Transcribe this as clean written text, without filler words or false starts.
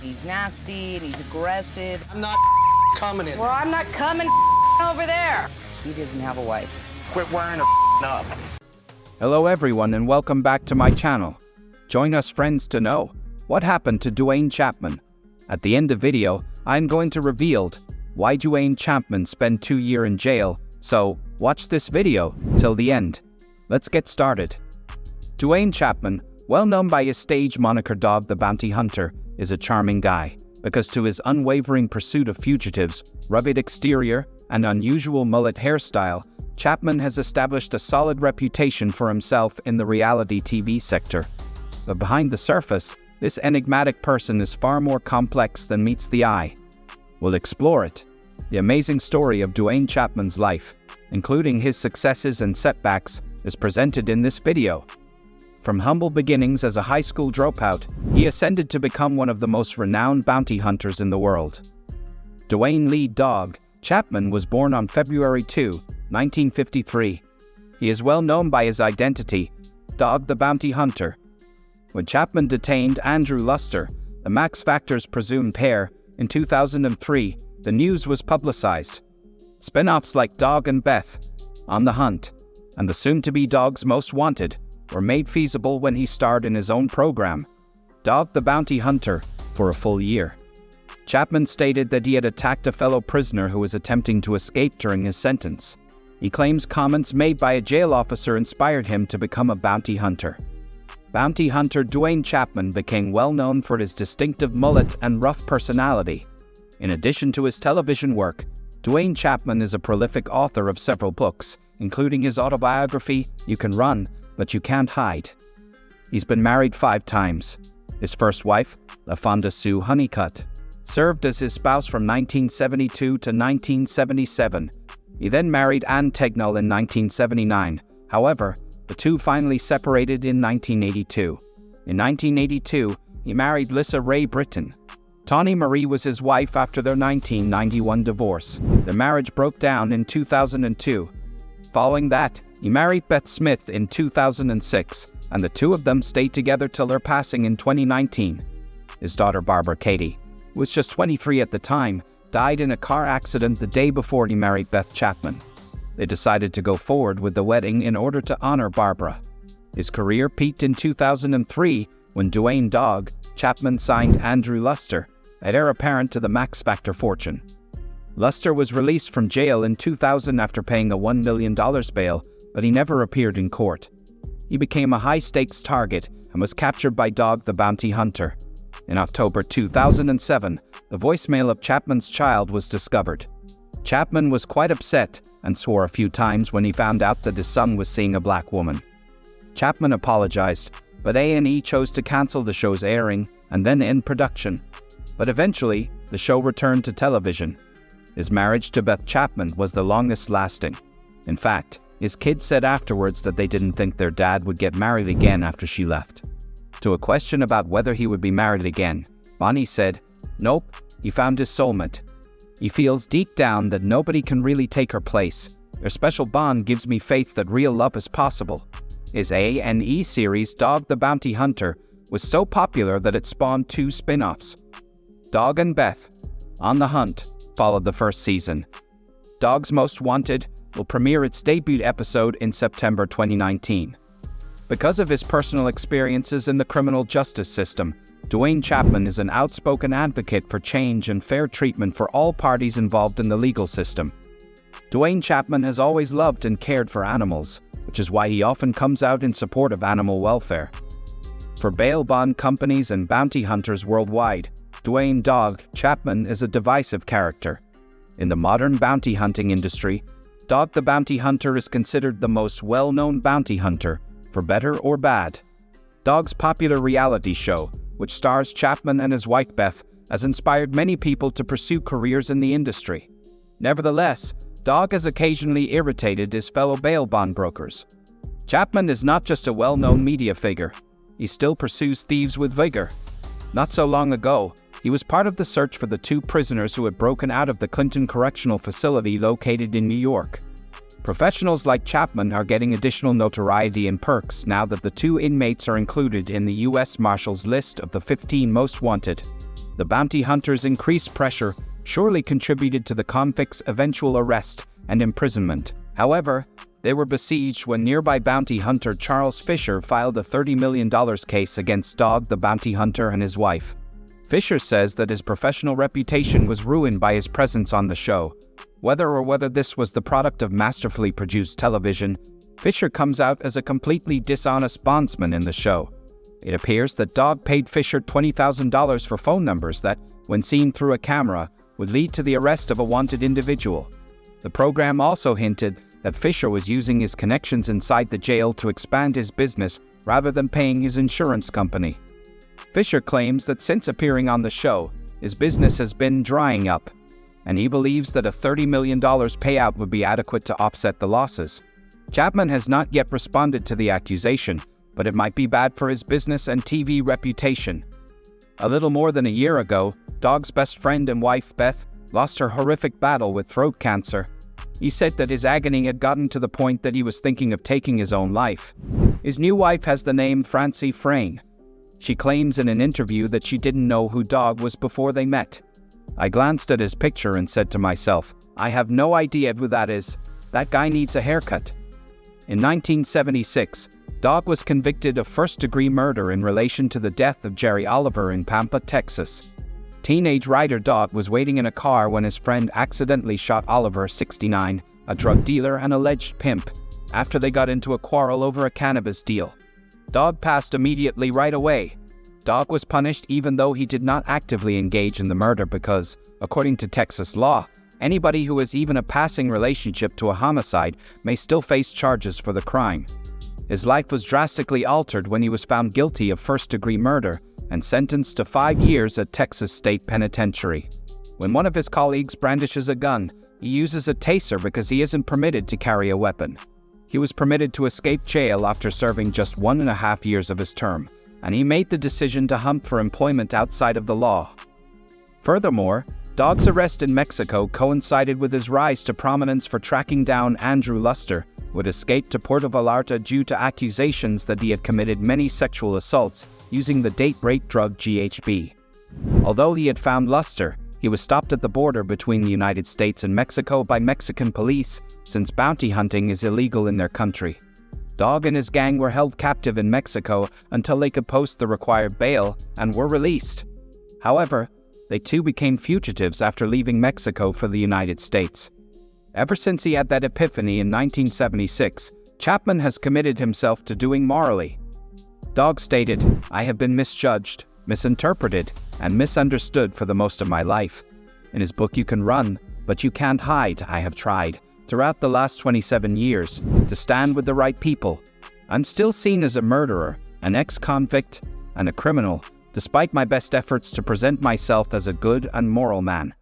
He's nasty and he's aggressive. I'm not coming in. Well, I'm not coming over there. He doesn't have a wife. Quit wearing up. Hello everyone and welcome back to my channel. Join us friends to know what happened to Duane Chapman. At the end of video, I'm going to reveal why Duane Chapman spent 2 years in jail, so watch this video till the end. Let's get started. Duane Chapman, well known by his stage moniker Dog the Bounty Hunter, is a charming guy because to his unwavering pursuit of fugitives, rugged exterior, and unusual mullet hairstyle, Chapman has established a solid reputation for himself in the reality TV sector. But behind the surface, this enigmatic person is far more complex than meets the eye. We'll explore it. The amazing story of Duane Chapman's life, including his successes and setbacks, is presented in this video. From humble beginnings as a high school dropout, he ascended to become one of the most renowned bounty hunters in the world. Duane Lee "Dog" Chapman was born on February 2, 1953. He is well known by his identity, Dog the Bounty Hunter. When Chapman detained Andrew Luster, the Max Factor's presumed heir, in 2003, the news was publicized. Spin-offs like Dog and Beth, On the Hunt, and the soon-to-be Dog's Most Wanted were made feasible when he starred in his own program, Dog the Bounty Hunter, for a full year. Chapman stated that he had attacked a fellow prisoner who was attempting to escape during his sentence. He claims comments made by a jail officer inspired him to become a bounty hunter. Bounty hunter Duane Chapman became well known for his distinctive mullet and rough personality. In addition to his television work, Duane Chapman is a prolific author of several books, including his autobiography, You Can Run, But You Can't Hide. He's been married 5 times. His first wife, LaFonda Sue Honeycutt, served as his spouse from 1972 to 1977. He then married Ann Tegnell in 1979. However, the two finally separated in 1982. In 1982, he married Lissa Ray Britton. Tawny Marie was his wife after their 1991 divorce. The marriage broke down in 2002. Following that, he married Beth Smith in 2006, and the two of them stayed together till their passing in 2019. His daughter Barbara Katie, who was just 23 at the time, died in a car accident the day before he married Beth Chapman. They decided to go forward with the wedding in order to honor Barbara. His career peaked in 2003 when Duane "Dog" Chapman signed Andrew Luster, an heir apparent to the Max Factor fortune. Luster was released from jail in 2000 after paying a $1 million bail, but he never appeared in court. He became a high-stakes target and was captured by Dog the Bounty Hunter. In October 2007, the voicemail of Chapman's child was discovered. Chapman was quite upset and swore a few times when he found out that his son was seeing a black woman. Chapman apologized, but A&E chose to cancel the show's airing and then end production. But eventually, the show returned to television. His marriage to Beth Chapman was the longest lasting. In fact, his kids said afterwards that they didn't think their dad would get married again after she left. To a question about whether he would be married again, Bonnie said, "Nope, he found his soulmate. He feels deep down that nobody can really take her place. Their special bond gives me faith that real love is possible." His A&E series Dog the Bounty Hunter was so popular that it spawned 2 spin-offs. Dog and Beth, On the Hunt, followed the first season. Dog's Most Wanted will premiere its debut episode in September 2019. Because of his personal experiences in the criminal justice system, Duane Chapman is an outspoken advocate for change and fair treatment for all parties involved in the legal system. Duane Chapman has always loved and cared for animals, which is why he often comes out in support of animal welfare. For bail bond companies and bounty hunters worldwide, Duane "Dog" Chapman is a divisive character. In the modern bounty hunting industry, Dog the Bounty Hunter is considered the most well-known bounty hunter, for better or bad. Dog's popular reality show, which stars Chapman and his wife Beth, has inspired many people to pursue careers in the industry. Nevertheless, Dog has occasionally irritated his fellow bail bond brokers. Chapman is not just a well-known media figure. He still pursues thieves with vigor. Not so long ago, he was part of the search for the 2 prisoners who had broken out of the Clinton Correctional Facility located in New York. Professionals like Chapman are getting additional notoriety and perks now that the 2 inmates are included in the U.S. Marshals list of the 15 most wanted. The bounty hunter's increased pressure surely contributed to the convict's eventual arrest and imprisonment. However, they were besieged when nearby bounty hunter Charles Fisher filed a $30 million case against Dog the bounty hunter and his wife. Fisher says that his professional reputation was ruined by his presence on the show. Whether this was the product of masterfully produced television, Fisher comes out as a completely dishonest bondsman in the show. It appears that Dog paid Fisher $20,000 for phone numbers that, when seen through a camera, would lead to the arrest of a wanted individual. The program also hinted that Fisher was using his connections inside the jail to expand his business rather than paying his insurance company. Fisher claims that since appearing on the show, his business has been drying up, and he believes that a $30 million payout would be adequate to offset the losses. Chapman has not yet responded to the accusation, but it might be bad for his business and TV reputation. A little more than a year ago, Dog's best friend and wife, Beth, lost her horrific battle with throat cancer. He said that his agony had gotten to the point that he was thinking of taking his own life. His new wife has the name Francie Frayne. She claims in an interview that she didn't know who Dog was before they met. I glanced at his picture and said to myself, I have no idea who that is. That guy needs a haircut. In 1976, Dog was convicted of first-degree murder in relation to the death of Jerry Oliver in Pampa, Texas. Teenage Ryder Dog was waiting in a car when his friend accidentally shot Oliver, 69, a drug dealer and alleged pimp, after they got into a quarrel over a cannabis deal. Dog passed immediately right away. Dog was punished even though he did not actively engage in the murder because, according to Texas law, anybody who has even a passing relationship to a homicide may still face charges for the crime. His life was drastically altered when he was found guilty of first-degree murder and sentenced to 5 years at Texas State Penitentiary. When one of his colleagues brandishes a gun, he uses a taser because he isn't permitted to carry a weapon. He was permitted to escape jail after serving just 1.5 years of his term, and he made the decision to hunt for employment outside of the law. Furthermore, Dog's arrest in Mexico coincided with his rise to prominence for tracking down Andrew Luster, who had escaped to Puerto Vallarta due to accusations that he had committed many sexual assaults using the date-rape drug GHB. Although he had found Luster, he was stopped at the border between the United States and Mexico by Mexican police, since bounty hunting is illegal in their country. Dog and his gang were held captive in Mexico until they could post the required bail and were released. However, they too became fugitives after leaving Mexico for the United States. Ever since he had that epiphany in 1976, Chapman has committed himself to doing morally. Dog stated, I have been misjudged, misinterpreted, and misunderstood for the most of my life. In his book You Can Run, But You Can't Hide, I have tried, throughout the last 27 years, to stand with the right people. I'm still seen as a murderer, an ex-convict, and a criminal, despite my best efforts to present myself as a good and moral man.